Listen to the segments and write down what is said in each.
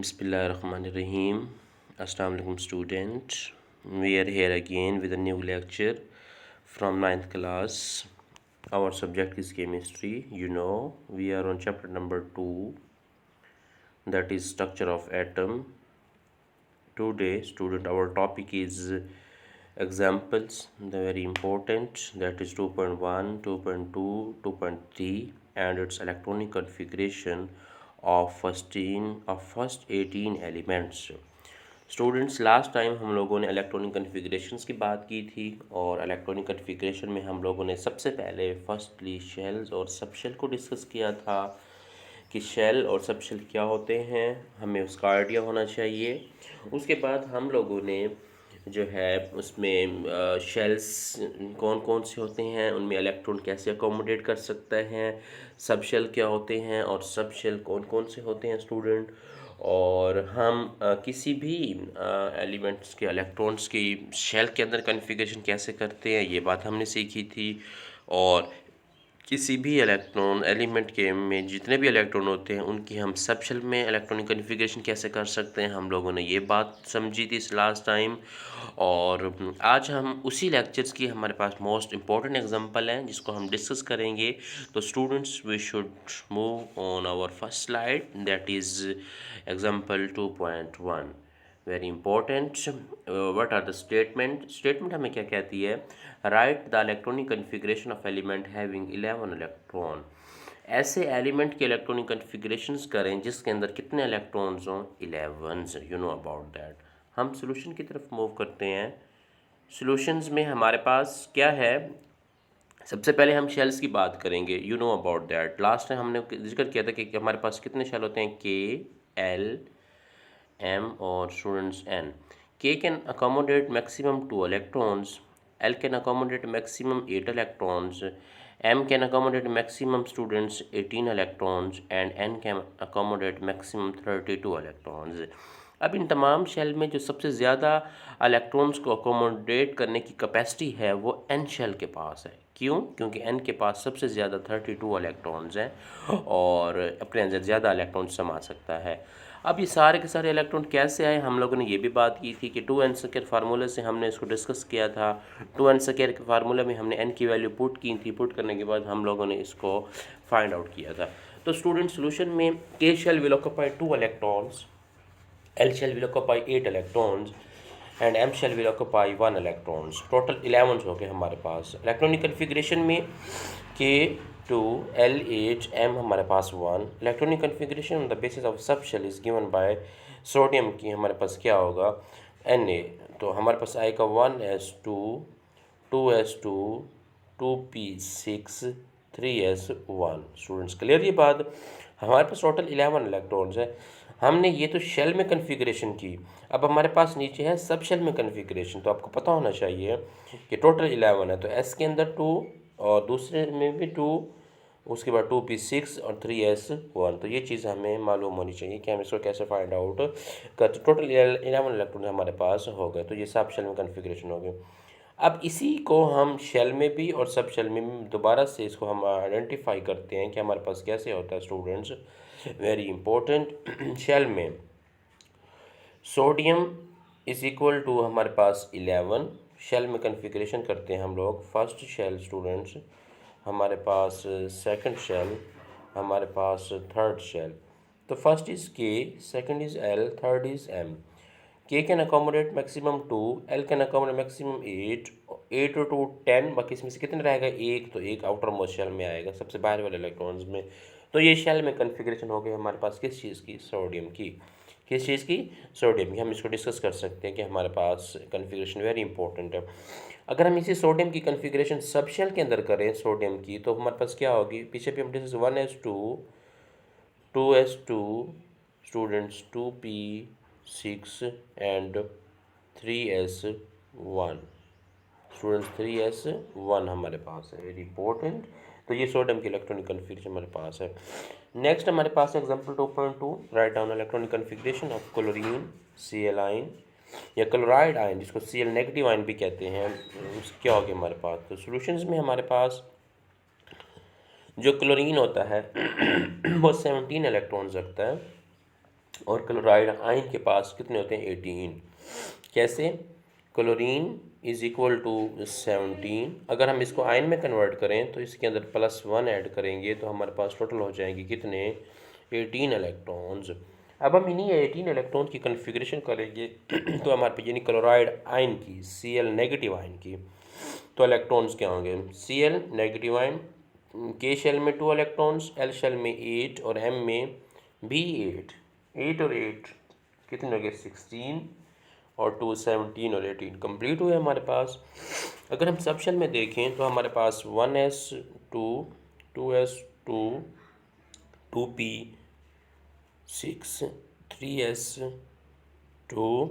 Bismillahirrahmanirrahim. Assalamu alaikum student. We are here again with a new lecture from ninth class. Our subject is chemistry. We are on chapter number 2, that is structure of atom. Today, student, our topic is examples, the very important, that is 2.1, 2.2, 2.3, and its electronic configuration of first 18 elements. Students, last time हम लोगों ने electronic कन्फिग्रेशंस की बात की थी, और electronic configuration में हम लोगों ने सबसे पहले फर्स्टली शेल्स और सब शेल को डिस्कस किया था कि शेल और सब शेल क्या होते हैं, हमें उसका आइडिया होना चाहिए। उसके बाद हम लोगों ने जो है उसमें शेल्स कौन कौन से होते हैं, उनमें इलेक्ट्रॉन कैसे अकोमोडेट कर सकते हैं, सब शेल क्या होते हैं और सब शेल कौन कौन से होते हैं स्टूडेंट, और हम किसी भी एलिमेंट्स के इलेक्ट्रॉन्स की शेल के अंदर कॉन्फ़िगरेशन कैसे करते हैं, ये बात हमने सीखी थी। और किसी भी इलेक्ट्रॉन एलिमेंट के में जितने भी इलेक्ट्रॉन होते हैं उनकी हम सब शेल में इलेक्ट्रॉनिक कॉन्फ़िगरेशन कैसे कर सकते हैं, हम लोगों ने ये बात समझी थी इस लास्ट टाइम। और आज हम उसी लेक्चर्स की हमारे पास मोस्ट इम्पॉर्टेंट एग्जांपल हैं जिसको हम डिस्कस करेंगे। तो students, we should move on our first slide, that is example 2.1। Very important. What are the statement हमें क्या कहती है? Right the electronic configuration of element having 11 electron. ऐसे एलिमेंट के इलेक्ट्रॉनिक कन्फिग्रेशंस करें जिसके अंदर कितने इलेक्ट्रॉन्स हों? 11। You know about that. हम सोल्यूशन की तरफ मूव करते हैं। सोल्यूशंस में हमारे पास क्या है? सबसे पहले हम शेल्स की बात करेंगे। You know about that. Last time हमने जिक्र किया था कि हमारे पास कितने शेल होते हैं? के, एल, एम और students N. K can accommodate maximum 2 electrons, L can accommodate maximum 8 electrons, M can accommodate maximum students 18 electrons and N can accommodate maximum 32 electrons। अब इन तमाम शेल में जो सबसे ज़्यादा इलेक्ट्रॉन्स को अकोमोडेट करने की कैपेसिटी है वो N शेल के पास है। क्यों? क्योंकि N के पास सबसे ज़्यादा 32 इलेक्ट्रॉन्स हैं और अपने अंदर ज़्यादा इलेक्ट्रॉन्स समा सकता है। अब ये सारे के सारे इलेक्ट्रॉन कैसे आए, हम लोगों ने ये भी बात की थी कि 2n² फार्मूले से हमने इसको डिस्कस किया था। 2n² के फार्मूले में हमने n की वैल्यू पुट की थी। पुट करने के बाद हम लोगों ने इसको फाइंड आउट किया था। तो स्टूडेंट, सोल्यूशन में K shell will occupy 2 electrons, L shell will occupy 8 electrons and M shell will occupy 1 electrons। Total 11 हो गए हमारे पास। इलेक्ट्रॉनिक कन्फिग्रेशन में K2, L8, M हमारे पास 1। Electronic configuration on the basis of subshell is given by sodium की हमारे पास क्या होगा? Na। तो हमारे पास आएगा 1s2, 2s2, 2p6, 3s1। Students, clear ये बात? हमारे पास टोटल 11 इलेक्ट्रॉन्स है। हमने ये तो शेल में कन्फिग्रेशन की, अब हमारे पास नीचे है सब शेल में कन्फिग्रेशन। तो आपको पता होना चाहिए कि टोटल 11 है, तो एस के अंदर 2 और दूसरे में भी 2, उसके बाद 2p6 और 3s1। तो ये चीज़ हमें मालूम होनी चाहिए कि हम इसको कैसे फाइंड आउट कर। तो टोटल 11 इलेक्ट्रॉन हमारे पास हो गए, तो ये सब शेल में कन्फिग्रेशन हो गए। अब इसी को हम शेल में भी और सब शेल में भी दोबारा से इसको हम आइडेंटिफाई करते हैं कि हमारे पास कैसे होता है स्टूडेंट्स। Very important. शेल में सोडियम इज इक्वल टू हमारे पास 11। शेल में कन्फिग्रेशन करते हैं हम लोग। फर्स्ट शेल स्टूडेंट्स, हमारे पास सेकंड शेल, हमारे पास थर्ड शेल। तो first is K, second is L, third is M. K can accommodate maximum 2, L can accommodate maximum 8, 8 और 2 10। बाकी इसमें से कितने रहेगा? एक। तो एक आउटर मोस्ट शेल में आएगा, सबसे बाहर वाले इलेक्ट्रॉन्स में। तो ये शेल में कन्फिग्रेशन हो गई हमारे पास किस चीज़ की? सोडियम की। किस चीज़ की? सोडियम की। हम इसको डिस्कस कर सकते हैं कि हमारे पास कन्फिग्रेशन वेरी इंपॉर्टेंट है। अगर हम इसी सोडियम की कन्फिग्रेशन सब शेल के अंदर करें सोडियम की, तो हमारे पास क्या होगी? पीछे भी हम discuss 1s2, 2s2, students 2p6 and 3s1। Students 3s1 हमारे पास है, वेरी इंपॉर्टेंट। तो ये सोडियम की इलेक्ट्रॉनिक कन्फिग्रेशन हमारे पास है। नेक्स्ट हमारे पास example 2.2, write down electronic configuration of chlorine, Cl ion या क्लोराइड आयन, जिसको Cl नेगेटिव आयन भी कहते हैं। क्या हो गया हमारे पास? तो सोल्यूशंस में हमारे पास जो क्लोरीन होता है वो 17 इलेक्ट्रॉन्स रखता है, और क्लोराइड आयन के पास कितने होते हैं 18। कैसे? Chlorine is equal to 17। अगर हम इसको आयन में कन्वर्ट करें तो इसके अंदर +1 ऐड करेंगे तो हमारे पास टोटल हो जाएंगे कितने 18 इलेक्ट्रॉन्स। अब हम इन्हीं 18 इलेक्ट्रॉन की कन्फिग्रेशन करेंगे तो हमारे पास यानी क्लोराइड आयन की Cl नेगेटिव आयन की तो इलेक्ट्रॉन्स क्या होंगे Cl नेगेटिव आयन के शेल में 2 इलेक्ट्रॉन्स, एल शेल में 8 और एम में भी 8। 8 और 8 कितने हो गए 16 और 2 17 और 18 कंप्लीट हुए हमारे पास। अगर हम सब शेल में देखें तो हमारे पास 1s2 2s2 2p6 3s2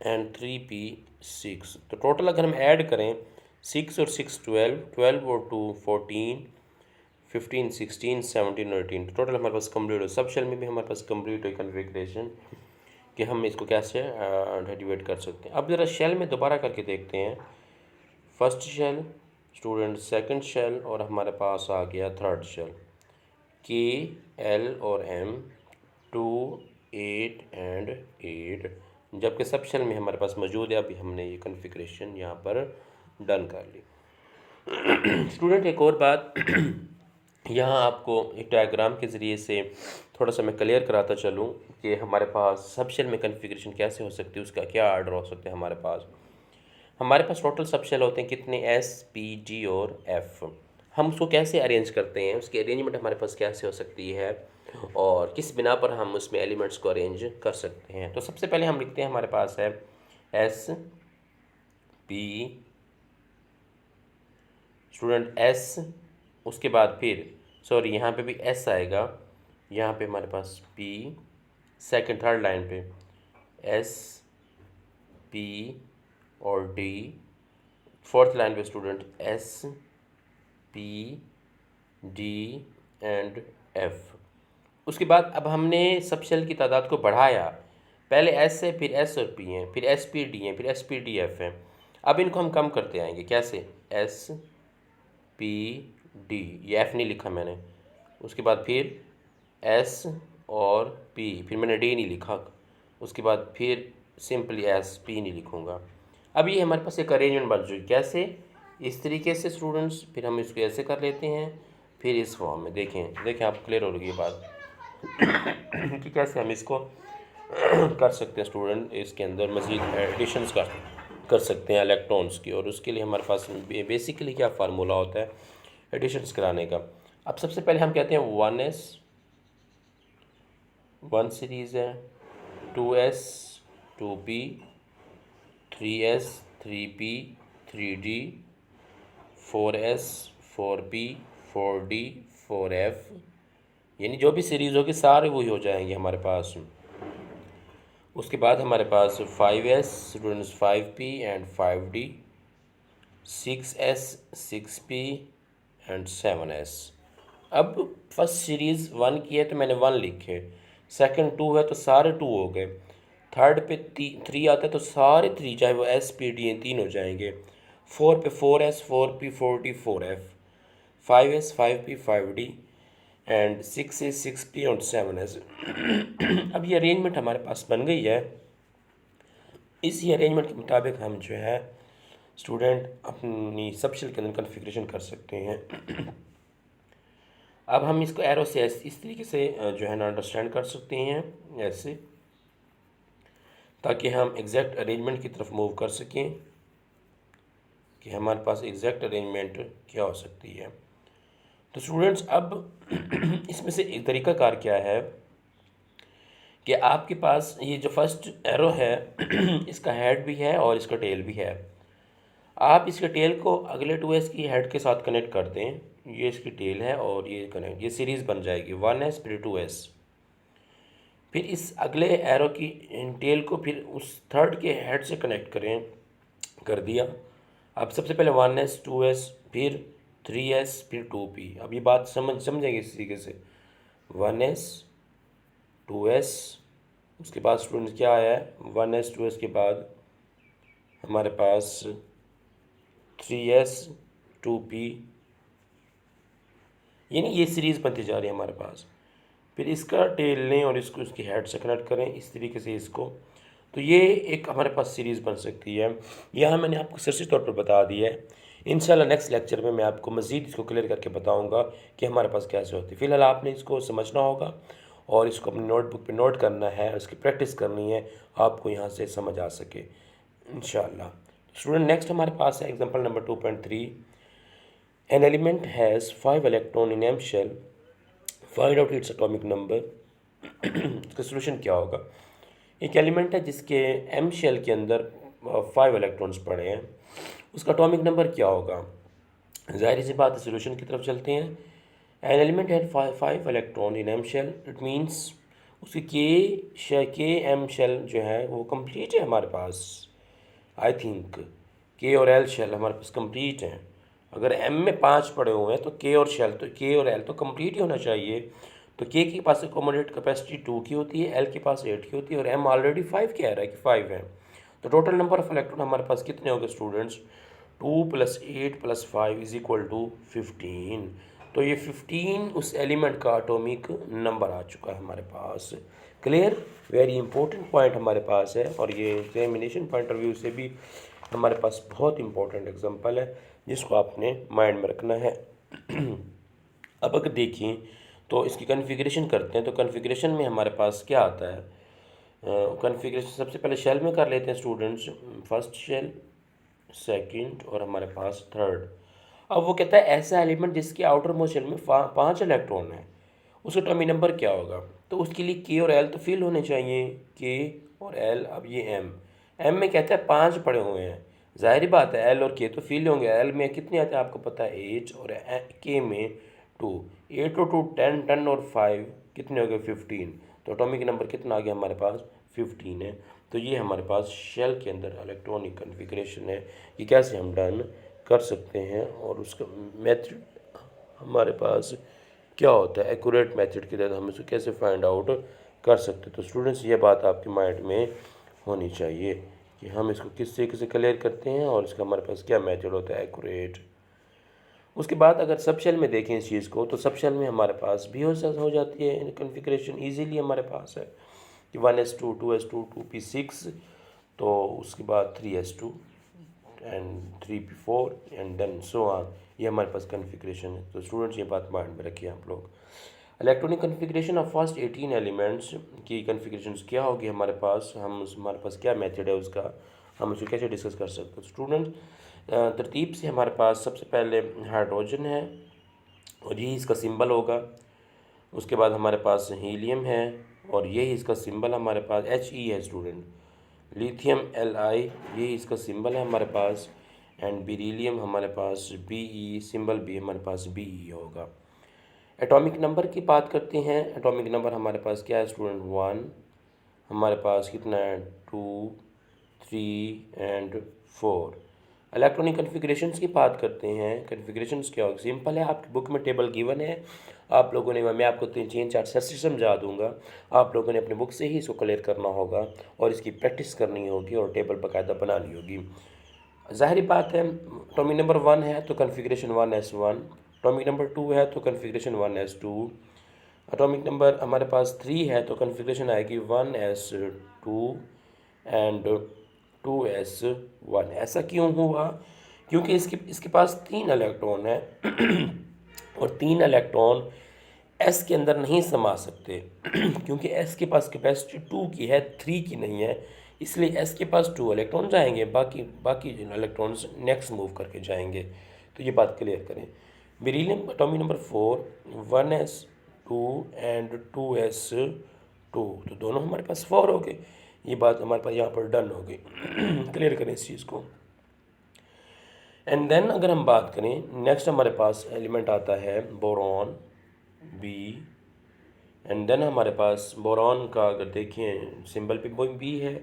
and 3p6। तो टोटल अगर हम ऐड करें 6 और 6 12 12 और 2 14 15 16 17 और 18 टोटल हमारे पास कंप्लीट हो। सब शेल में भी हमारे पास कंप्लीट हुई कन्फिग्रेशन कि हम इसको कैसे डेरिवेट कर सकते हैं। अब ज़रा शेल में दोबारा करके देखते हैं। First shell student, second shell और हमारे पास आ गया थर्ड शेल के एल और एम 2 8 एंड 8, जबकि सब शेल में हमारे पास मौजूद है। अभी हमने ये कन्फिग्रेशन यहाँ पर डन कर ली। स्टूडेंट एक और बात यहाँ आपको एक डायग्राम के ज़रिए से थोड़ा सा मैं क्लियर कराता चलूँ कि हमारे पास सब शेल में कन्फिग्रेशन कैसे हो सकती है, उसका क्या आर्डर हो सकता है। हमारे पास टोटल सब शेल होते हैं कितने एस पी डी और एफ। हम उसको कैसे अरेंज करते हैं, उसकी अरेंजमेंट हमारे पास कैसे हो सकती है और किस बिना पर हम उसमें एलिमेंट्स को अरेंज कर सकते हैं। तो सबसे पहले हम लिखते हैं हमारे पास है एस पी स्टूडेंट एस, उसके बाद फिर सॉरी यहाँ पे भी एस आएगा, यहाँ पे हमारे पास पी, सेकंड थर्ड लाइन पे एस पी और डी, फोर्थ लाइन पे student S P D and F. उसके बाद अब हमने सब शेल की तादाद को बढ़ाया, पहले एस है फिर एस और पी हैं फिर एस पी डी हैं फिर एस पी डी एफ हैं। अब इनको हम कम करते आएंगे कैसे एस पी डी, ये एफ नहीं लिखा मैंने, उसके बाद फिर एस और पी, फिर मैंने डी नहीं लिखा, उसके बाद फिर सिंपली एस पी नहीं लिखूँगा। अब ये हमारे पास एक अरेंजमेंट बन चुकी, कैसे इस तरीके से स्टूडेंट्स, फिर हम इसको ऐसे कर लेते हैं, फिर इस फॉर्म में देखें आप क्लियर हो रही है बात कि कैसे हम इसको कर सकते हैं स्टूडेंट, इसके अंदर मज़ीद एडिशंस कर सकते हैं इलेक्ट्रॉन्स की। और उसके लिए हमारे पास बेसिकली क्या फार्मूला होता है एडिशंस कराने का। अब सबसे पहले हम कहते हैं 1s 1 सीरीज़ है, 2s 2p 3s 3p 3d 4s 4p 4d 4f, यानी जो भी सीरीज़ होगी सारे वही हो जाएंगे हमारे पास। उसके बाद हमारे पास 5s students 5p and 5d, 6s 6p and 7s। अब फर्स्ट सीरीज़ 1 की है तो मैंने 1 लिखे, सेकंड 2 है तो सारे 2 हो गए, थर्ड पे 3 आता है तो सारे 3 चाहे वो एस पी डी हैं 3 हो जाएंगे, 4 पे 4s 4p 4d 4f, 5s 5p 5d and 6s 6p और 7s। अब ये अरेंजमेंट हमारे पास बन गई है। इसी अरेंजमेंट के मुताबिक हम जो है स्टूडेंट अपनी सब शेल के अंदर कन्फिग्रेशन कर सकते हैं। अब हम इसको एरो से इस तरीके से जो है ना अंडरस्टैंड कर सकते हैं ऐसे, ताकि हम एग्जैक्ट अरेंजमेंट की तरफ मूव कर सकें कि हमारे पास एग्जैक्ट अरेंजमेंट क्या हो सकती है। तो स्टूडेंट्स अब इसमें से एक तरीक़ाकार क्या है कि आपके पास ये जो फर्स्ट एरो है इसका हेड भी है और इसका टेल भी है। आप इसके टेल को अगले 2s की हेड के साथ कनेक्ट कर दें, ये इसकी टेल है और ये कनेक्ट, ये सीरीज़ बन जाएगी 1s फिर 2s। फिर इस अगले एरो की टेल को फिर उस थर्ड के हेड से कनेक्ट कर दिया। अब सबसे पहले 1s 2s फिर 3s फिर 2p। अब ये बात समझेंगे इस तरीके से 1s 2s, उसके बाद स्टूडेंट्स क्या आया है 1s 2s के बाद हमारे पास 3s 2p, यानी ये सीरीज़ बनती जा रही है हमारे पास। फिर इसका टेल लें और इसको इसकी हेड से कनेक्ट करें इस तरीके से इसको। तो ये एक हमारे पास सीरीज़ बन सकती है। यहाँ मैंने आपको सरसरी तौर पर बता दिया है। इंशाल्लाह नेक्स्ट लेक्चर में मैं आपको मज़ीद इसको क्लियर करके बताऊँगा कि हमारे पास कैसे होती है। फ़िलहाल आपने इसको समझना होगा और इसको अपनी नोटबुक पे नोट करना है, उसकी प्रैक्टिस करनी है, आपको यहाँ से समझ आ सके इंशाल्लाह। स्टूडेंट नेक्स्ट हमारे पास है example number 2.3। An element has 5 electron in M shell, find out its atomic number. इसका सोल्यूशन क्या होगा? एक एलिमेंट है जिसके एम शेल के अंदर 5 इलेक्ट्रॉन्स पड़े हैं, उसका एटॉमिक नंबर क्या होगा? जाहिर सी बात है, सोल्यूशन की तरफ चलते हैं। An element had 5 electron in M shell, it means उसकी के एम शेल जो है वो कंप्लीट है हमारे पास। आई थिंक के और एल शेल हमारे पास कंप्लीट हैं। अगर एम में 5 पड़े हुए हैं तो के और शेल तो के और एल तो कंप्लीट ही होना चाहिए। तो के पास एकोमोडेट कैपेसिटी 2 की होती है, एल के पास 8 की होती है और एम ऑलरेडी 5 कह रहा है कि 5 है। तो टोटल नंबर ऑफ इलेक्ट्रॉन हमारे पास कितने होंगे स्टूडेंट्स? 2 + 8 + 5 = 15। तो ये 15 उस एलिमेंट का एटॉमिक नंबर आ चुका है हमारे पास। क्लियर? वेरी इंपॉर्टेंट पॉइंट हमारे पास है और ये एग्जामिनेशन पॉइंट ऑफ व्यू से भी हमारे पास बहुत इंपॉर्टेंट एग्जांपल है जिसको आपने माइंड में रखना है। अब अगर देखें तो इसकी कॉन्फ़िगरेशन करते हैं, तो कॉन्फ़िगरेशन में हमारे पास क्या आता है? कॉन्फ़िगरेशन सबसे पहले शेल में कर लेते हैं स्टूडेंट्स। फर्स्ट शेल, सेकंड और हमारे पास थर्ड। अब वो कहता है ऐसा एलिमेंट जिसके आउटर मोस्ट शेल में 5 इलेक्ट्रॉन है, उसका एटॉमिक नंबर क्या होगा? तो उसके लिए के और एल तो फिल होने चाहिए, के और एल। अब ये एम में कहता है 5 पड़े हुए हैं, जाहिर बात है एल और के तो फिल होंगे। एल में कितने आते हैं आपको पता है 8 और के में 2। 8 और 2 10, 10 और 5 कितने हो गए 15। तो एटॉमिक नंबर कितना आ गया हमारे पास 15 है। तो ये हमारे पास शेल के अंदर इलेक्ट्रॉनिक कॉन्फ़िगरेशन है कि कैसे हम डन कर सकते हैं और उसका मेथड हमारे पास क्या होता है, एक्यूरेट मेथड के तहत हम इसको कैसे फाइंड आउट कर सकते हैं। तो स्टूडेंट्स ये बात आपके माइंड में होनी चाहिए कि हम इसको किस तरीके से क्लियर करते हैं और इसका हमारे पास क्या मेथड होता है एक्यूरेट। उसके बाद अगर सब शेल में देखें इस चीज़ को, तो सब शेल में हमारे पास भी हो जाती है कॉन्फ़िगरेशन ईजीली हमारे पास है कि 1s2 2s2 2p6, तो उसके बाद 3s2 and 3p4 and then so on. ये हमारे पास कॉन्फ़िगरेशन है। तो स्टूडेंट्स ये बात माइंड में रखिए आप लोग। Electronic configuration of first 18 elements की कॉन्फ़िगरेशन क्या होगी हमारे पास, हमारे पास क्या मेथड है उसका, हम उसको कैसे डिस्कस कर सकते हैं। स्टूडेंट तरतीब से हमारे पास सबसे पहले हाइड्रोजन है और यही इसका सिंबल होगा। उसके बाद हमारे पास हीलियम है और यही इसका सिंबल हमारे पास He है स्टूडेंट। लिथियम Li यही इसका सिंबल है हमारे पास। एंड बेरिलियम हमारे पास Be, सिंबल भी हमारे पास Be होगा। एटॉमिक नंबर की बात करते हैं। एटॉमिक नंबर हमारे पास क्या है स्टूडेंट 1, हमारे पास कितना है 2, 3 एंड 4। इलेक्ट्रॉनिक कॉन्फ़िगरेशंस की बात करते हैं। कॉन्फ़िगरेशंस क्या होगा? सिंपल है, आपकी बुक में टेबल गिवन है, आप लोगों ने, मैं आपको 3-4 से समझा दूंगा, आप लोगों ने अपनी बुक से ही इसको क्लियर करना होगा और इसकी प्रैक्टिस करनी होगी और टेबल बाकायदा बनानी होगी। ज़ाहिर बात है, टॉमिक नंबर 1 है तो कॉन्फ़िगरेशन 1s1, टॉमिक नंबर 2 है तो कॉन्फ़िगरेशन 1s2, एटॉमिक नंबर हमारे पास 3 है तो कॉन्फ़िगरेशन आएगी 1s2 एंड 2s1। ऐसा क्यों हुआ? क्योंकि इसके पास 3 इलेक्ट्रॉन है और 3 इलेक्ट्रॉन एस के अंदर नहीं समा सकते क्योंकि एस के पास कैपेसिटी 2 की है, 3 की नहीं है। इसलिए एस के पास 2 इलेक्ट्रॉन जाएंगे, बाकी बाकी इलेक्ट्रॉन्स नेक्स्ट मूव करके जाएंगे। तो ये बात क्लियर करें। Beryllium atomic number 4 1s2 and 2s2, तो दोनों हमारे पास 4 हो गए। ये बात हमारे पास यहाँ पर डन हो गई। क्लियर करें इस चीज़ को। एंड देन अगर हम बात करें, नेक्स्ट हमारे पास एलिमेंट आता है बोरॉन बी। एंड देन हमारे पास बोरॉन का अगर देखें सिंबल पे वो बी है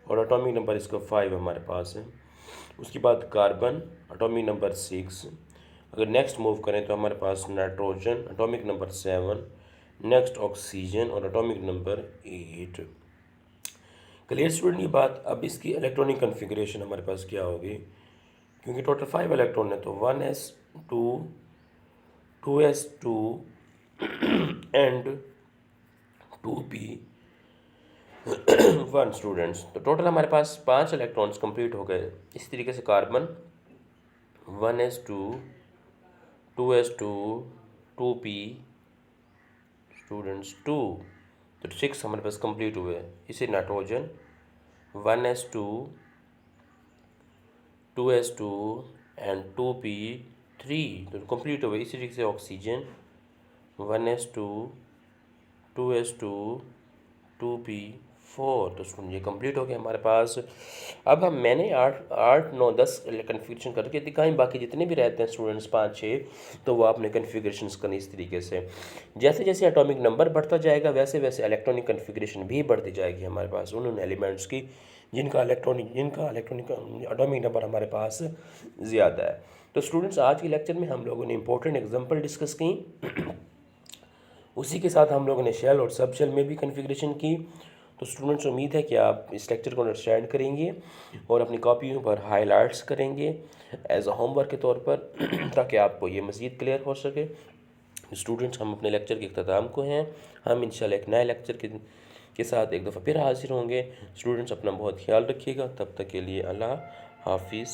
और एटॉमिक नंबर इसका 5 हमारे पास है। उसके बाद कार्बन एटॉमिक नंबर 6। अगर नेक्स्ट मूव करें तो हमारे पास nitrogen atomic number 7, next oxygen और एटॉमिक नंबर 8। क्लियर स्टूडेंट ये बात? अब इसकी इलेक्ट्रॉनिक कॉन्फ़िगरेशन हमारे पास क्या होगी? क्योंकि टोटल 5 इलेक्ट्रॉन है तो 1s2 2s2 and 2p1 students. तो टोटल हमारे पास 5 इलेक्ट्रॉन्स कंप्लीट हो गए। इस तरीके से carbon 1s2 2s2 2p students 2, तो 6 हमारे पास कंप्लीट हुए। इसे nitrogen 1s2 2s2 and 2p3 तो कंप्लीट हुए। इसी तरीके से ऑक्सीजन 1s2 2s2 2p4 तो स्टूडेंट ये कंप्लीट हो गया हमारे पास। अब मैंने 8 9 10 कन्फिग्रेशन करके दिखाएं, बाकी जितने भी रहते हैं स्टूडेंट्स 5 6 तो वो आपने कन्फिग्रेशंस करनी इस तरीके से। जैसे जैसे एटॉमिक नंबर बढ़ता जाएगा वैसे वैसे इलेक्ट्रॉनिक कन्फिग्रेशन भी बढ़ती जाएगी हमारे पास उन एलिमेंट्स की जिनका इलेक्ट्रॉनिक एटॉमिक नंबर हमारे पास ज़्यादा है। तो स्टूडेंट्स आज के लेक्चर में हम लोगों ने इंपॉर्टेंट एग्जांपल डिस्कस की, उसी के साथ हम लोगों ने शेल और सब शेल में भी कन्फिग्रेशन की। तो स्टूडेंट्स उम्मीद है कि आप इस लेक्चर को अंडरस्टैंड करेंगे और अपनी कॉपियों पर हाईलाइट्स करेंगे एज अ होमवर्क के तौर पर ताकि आपको ये मज़ीद क्लियर हो सके। स्टूडेंट्स हम अपने लेक्चर के इख्तिताम को हैं, हम इंशाल्लाह एक नए लेक्चर के साथ एक दफ़ा फिर हाजिर होंगे। स्टूडेंट्स अपना बहुत ख्याल रखिएगा, तब तक के लिए अल्लाह हाफिज़।